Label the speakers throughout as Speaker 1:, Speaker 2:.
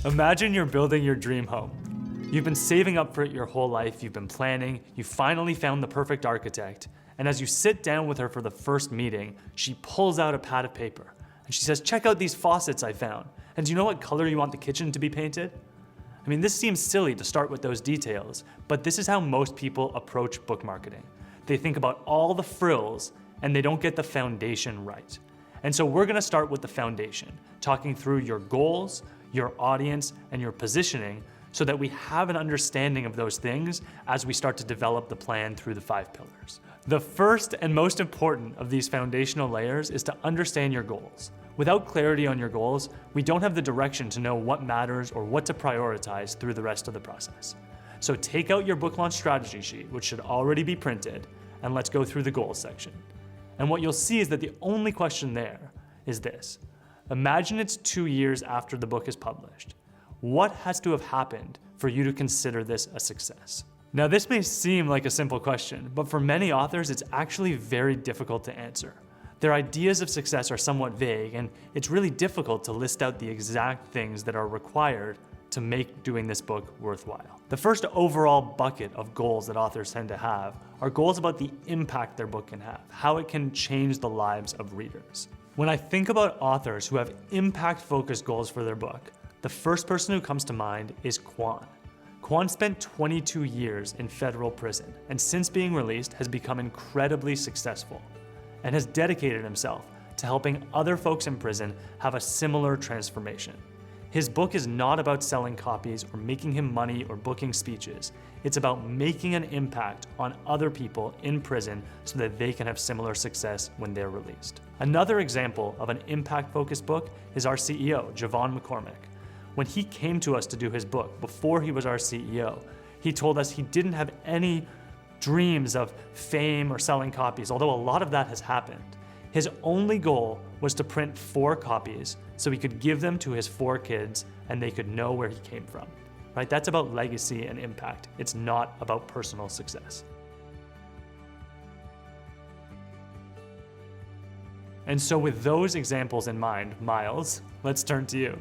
Speaker 1: Imagine you're building your dream home. You've been saving up for it your whole life, you've been planning, you finally found the perfect architect, and as you sit down with her for the first meeting, she pulls out a pad of paper, and she says, check out these faucets I found, and do you know what color you want the kitchen to be painted? I mean, this seems silly to start with those details, but this is how most people approach book marketing. They think about all the frills, and they don't get the foundation right. And so we're gonna start with the foundation, talking through your goals, your audience, and your positioning so that we have an understanding of those things as we start to develop the plan through the 5 pillars. The first and most important of these foundational layers is to understand your goals. Without clarity on your goals, we don't have the direction to know what matters or what to prioritize through the rest of the process. So take out your book launch strategy sheet, which should already be printed, and let's go through the goals section. And what you'll see is that the only question there is this. Imagine it's 2 years after the book is published. What has to have happened for you to consider this a success? Now, this may seem like a simple question, but for many authors, it's actually very difficult to answer. Their ideas of success are somewhat vague, and it's really difficult to list out the exact things that are required to make doing this book worthwhile. The first overall bucket of goals that authors tend to have are goals about the impact their book can have, how it can change the lives of readers. When I think about authors who have impact-focused goals for their book, the first person who comes to mind is Kwan. Kwan spent 22 years in federal prison, and since being released has become incredibly successful, and has dedicated himself to helping other folks in prison have a similar transformation. His book is not about selling copies or making him money or booking speeches. It's about making an impact on other people in prison so that they can have similar success when they're released. Another example of an impact-focused book is our CEO, Javon McCormick. When he came to us to do his book, before he was our CEO, he told us he didn't have any dreams of fame or selling copies, although a lot of that has happened. His only goal was to print 4 copies so he could give them to his 4 kids and they could know where he came from. Right? That's about legacy and impact. It's not about personal success. And so with those examples in mind, Miles, let's turn to you.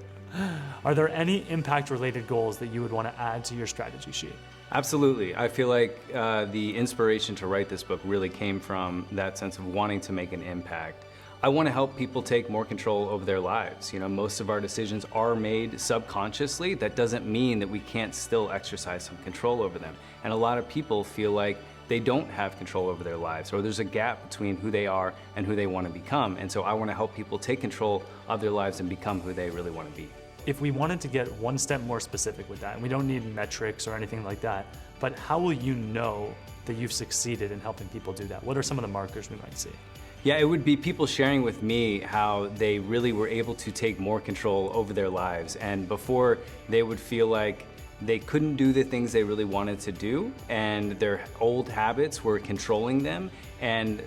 Speaker 1: Are there any impact-related goals that you would want to add to your strategy sheet?
Speaker 2: Absolutely. I feel like the inspiration to write this book really came from that sense of wanting to make an impact. I want to help people take more control over their lives. You know, most of our decisions are made subconsciously. That doesn't mean that we can't still exercise some control over them. And a lot of people feel like they don't have control over their lives, or there's a gap between who they are and who they want to become. And so I want to help people take control of their lives and become who they really want to be.
Speaker 1: If we wanted to get one step more specific with that, and we don't need metrics or anything like that, but how will you know that you've succeeded in helping people do that? What are some of the markers we might see?
Speaker 2: Yeah, it would be people sharing with me how they really were able to take more control over their lives. And before, they would feel like they couldn't do the things they really wanted to do, and their old habits were controlling them. And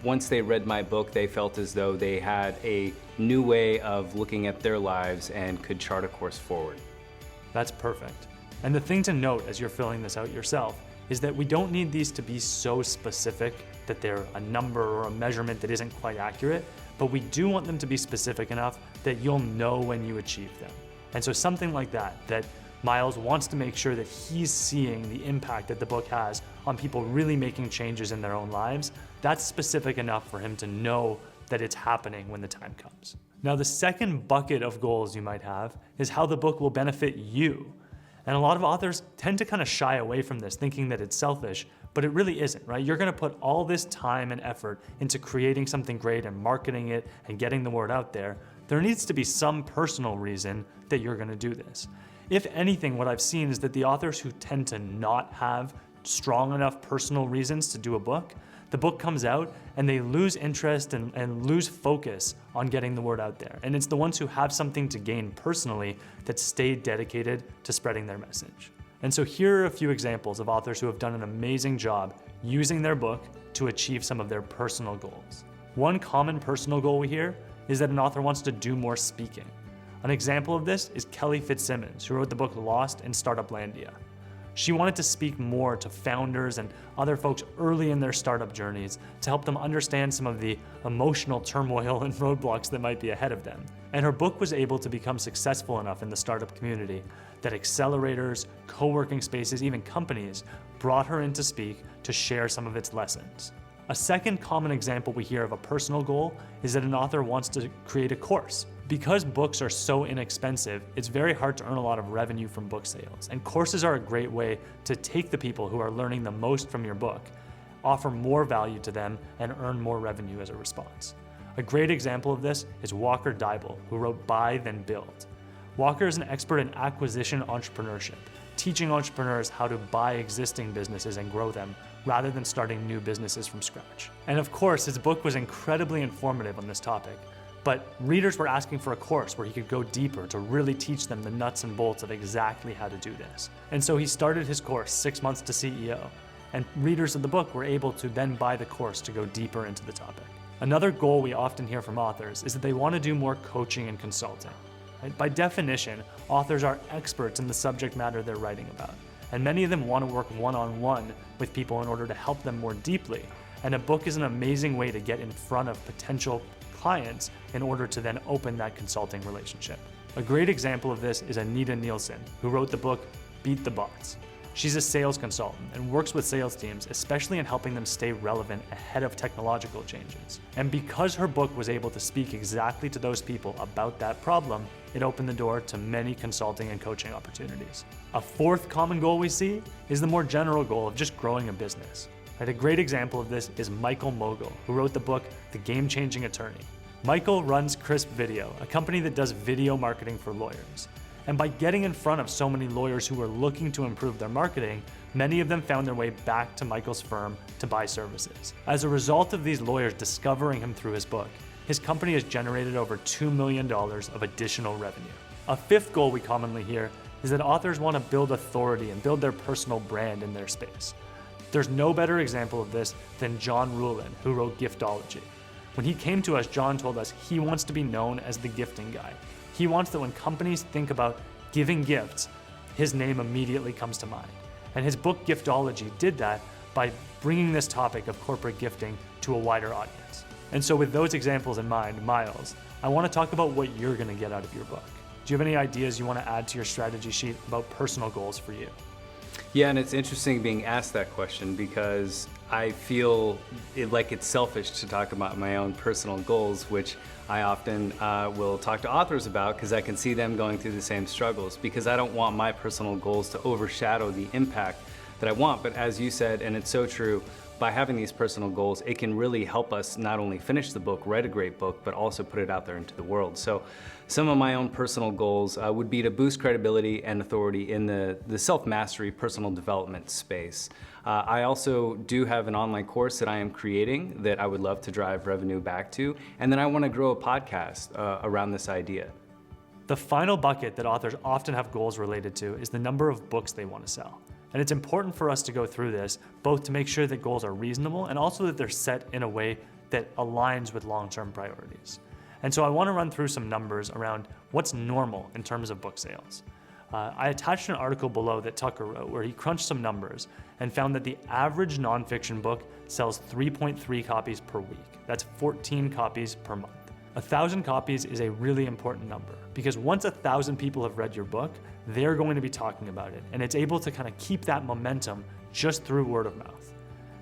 Speaker 2: once they read my book, they felt as though they had a new way of looking at their lives and could chart a course forward.
Speaker 1: That's perfect. And the thing to note as you're filling this out yourself is that we don't need these to be so specific that they're a number or a measurement that isn't quite accurate, but we do want them to be specific enough that you'll know when you achieve them. And so something like that Miles wants to make sure that he's seeing the impact that the book has on people really making changes in their own lives, that's specific enough for him to know that it's happening when the time comes. Now, the second bucket of goals you might have is how the book will benefit you. And a lot of authors tend to kind of shy away from this, thinking that it's selfish, but it really isn't, right? You're gonna put all this time and effort into creating something great and marketing it and getting the word out there. There needs to be some personal reason that you're gonna do this. If anything, what I've seen is that the authors who tend to not have strong enough personal reasons to do a book, the book comes out and they lose interest and lose focus on getting the word out there. And it's the ones who have something to gain personally that stay dedicated to spreading their message. And so here are a few examples of authors who have done an amazing job using their book to achieve some of their personal goals. One common personal goal we hear is that an author wants to do more speaking. An example of this is Kelly Fitzsimmons, who wrote the book Lost in Startuplandia. She wanted to speak more to founders and other folks early in their startup journeys to help them understand some of the emotional turmoil and roadblocks that might be ahead of them. And her book was able to become successful enough in the startup community that accelerators, co-working spaces, even companies brought her in to speak to share some of its lessons. A second common example we hear of a personal goal is that an author wants to create a course. Because books are so inexpensive, it's very hard to earn a lot of revenue from book sales. And courses are a great way to take the people who are learning the most from your book, offer more value to them, and earn more revenue as a response. A great example of this is Walker Deibel, who wrote Buy Then Build. Walker is an expert in acquisition entrepreneurship, teaching entrepreneurs how to buy existing businesses and grow them rather than starting new businesses from scratch. And of course, his book was incredibly informative on this topic, but readers were asking for a course where he could go deeper to really teach them the nuts and bolts of exactly how to do this. And so he started his course, 6 Months to CEO, and readers of the book were able to then buy the course to go deeper into the topic. Another goal we often hear from authors is that they want to do more coaching and consulting. By definition, authors are experts in the subject matter they're writing about, and many of them want to work one-on-one with people in order to help them more deeply. And a book is an amazing way to get in front of potential clients in order to then open that consulting relationship. A great example of this is Anita Nielsen, who wrote the book Beat the Bots. She's a sales consultant and works with sales teams, especially in helping them stay relevant ahead of technological changes. And because her book was able to speak exactly to those people about that problem, it opened the door to many consulting and coaching opportunities. A fourth common goal we see is the more general goal of just growing a business. A great example of this is Michael Mogul, who wrote the book The Game-Changing Attorney. Michael runs Crisp Video, a company that does video marketing for lawyers. And by getting in front of so many lawyers who were looking to improve their marketing, many of them found their way back to Michael's firm to buy services. As a result of these lawyers discovering him through his book, his company has generated over $2 million of additional revenue. A fifth goal we commonly hear is that authors want to build authority and build their personal brand in their space. There's no better example of this than John Ruhlin, who wrote Giftology. When he came to us, John told us he wants to be known as the gifting guy. He wants that when companies think about giving gifts, his name immediately comes to mind. And his book Giftology did that by bringing this topic of corporate gifting to a wider audience. And so with those examples in mind, Miles, I want to talk about what you're going to get out of your book. Do you have any ideas you want to add to your strategy sheet about personal goals for you?
Speaker 2: Yeah, and it's interesting being asked that question because I feel like it's selfish to talk about my own personal goals, which I often will talk to authors about because I can see them going through the same struggles, because I don't want my personal goals to overshadow the impact that I want. But as you said, and it's so true, by having these personal goals, it can really help us not only finish the book, write a great book, but also put it out there into the world. So some of my own personal goals would be to boost credibility and authority in the self-mastery, personal development space. I also do have an online course that I am creating that I would love to drive revenue back to. And then I want to grow a podcast around this idea.
Speaker 1: The final bucket that authors often have goals related to is the number of books they want to sell. And it's important for us to go through this, both to make sure that goals are reasonable and also that they're set in a way that aligns with long-term priorities. And so I want to run through some numbers around what's normal in terms of book sales. I attached an article below that Tucker wrote where he crunched some numbers and found that the average nonfiction book sells 3.3 copies per week. That's 14 copies per month. 1,000 copies is a really important number because once 1,000 people have read your book, they're going to be talking about it, and it's able to kind of keep that momentum just through word of mouth.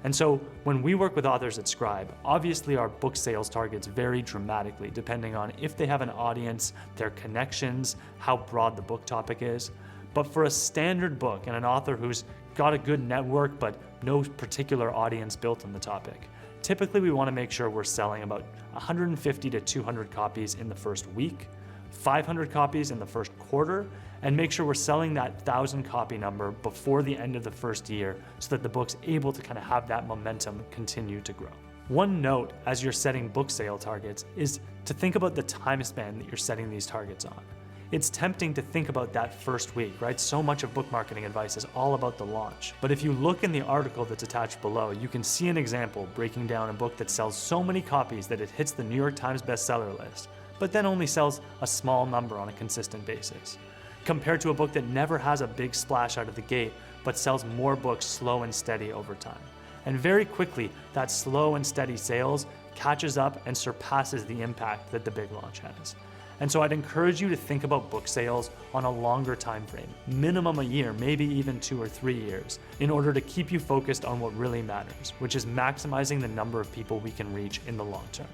Speaker 1: And so when we work with authors at Scribe, obviously our book sales targets vary dramatically depending on if they have an audience, their connections, how broad the book topic is. But for a standard book and an author who's got a good network but no particular audience built on the topic, typically we want to make sure we're selling about 150 to 200 copies in the first week, 500 copies in the first quarter, and make sure we're selling that 1,000 copy number before the end of the first year so that the book's able to kind of have that momentum continue to grow. One note as you're setting book sale targets is to think about the time span that you're setting these targets on. It's tempting to think about that first week, right? So much of book marketing advice is all about the launch. But if you look in the article that's attached below, you can see an example breaking down a book that sells so many copies that it hits the New York Times bestseller list, but then only sells a small number on a consistent basis, compared to a book that never has a big splash out of the gate, but sells more books slow and steady over time. And very quickly, that slow and steady sales catches up and surpasses the impact that the big launch has. And so I'd encourage you to think about book sales on a longer time frame, minimum a year, maybe even 2 or 3 years, in order to keep you focused on what really matters, which is maximizing the number of people we can reach in the long term.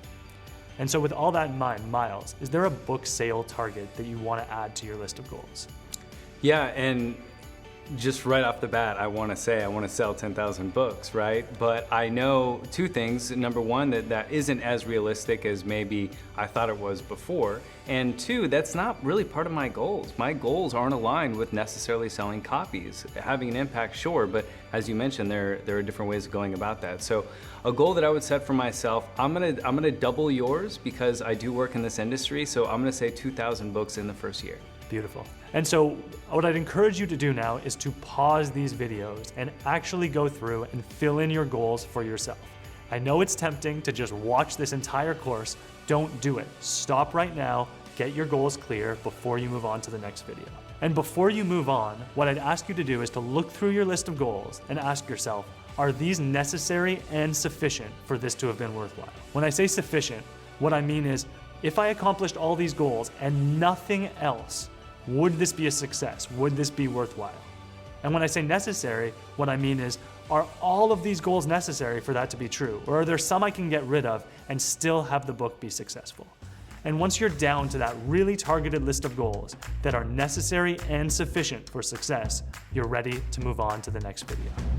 Speaker 1: And so with all that in mind, Miles, is there a book sale target that you want to add to your list of goals?
Speaker 2: Yeah, and just right off the bat, I want to sell 10,000 books, right? But I know 2 things. Number 1, that isn't as realistic as maybe I thought it was before. And 2, that's not really part of my goals. My goals aren't aligned with necessarily selling copies. Having an impact, sure, but as you mentioned, there are different ways of going about that. So a goal that I would set for myself, I'm gonna double yours because I do work in this industry, so I'm gonna say 2,000 books in the first year.
Speaker 1: Beautiful. And so what I'd encourage you to do now is to pause these videos and actually go through and fill in your goals for yourself. I know it's tempting to just watch this entire course. Don't do it. Stop right now, get your goals clear before you move on to the next video. And before you move on, what I'd ask you to do is to look through your list of goals and ask yourself, are these necessary and sufficient for this to have been worthwhile? When I say sufficient, what I mean is, if I accomplished all these goals and nothing else, would this be a success? Would this be worthwhile? And when I say necessary, what I mean is, are all of these goals necessary for that to be true? Or are there some I can get rid of and still have the book be successful? And once you're down to that really targeted list of goals that are necessary and sufficient for success, you're ready to move on to the next video.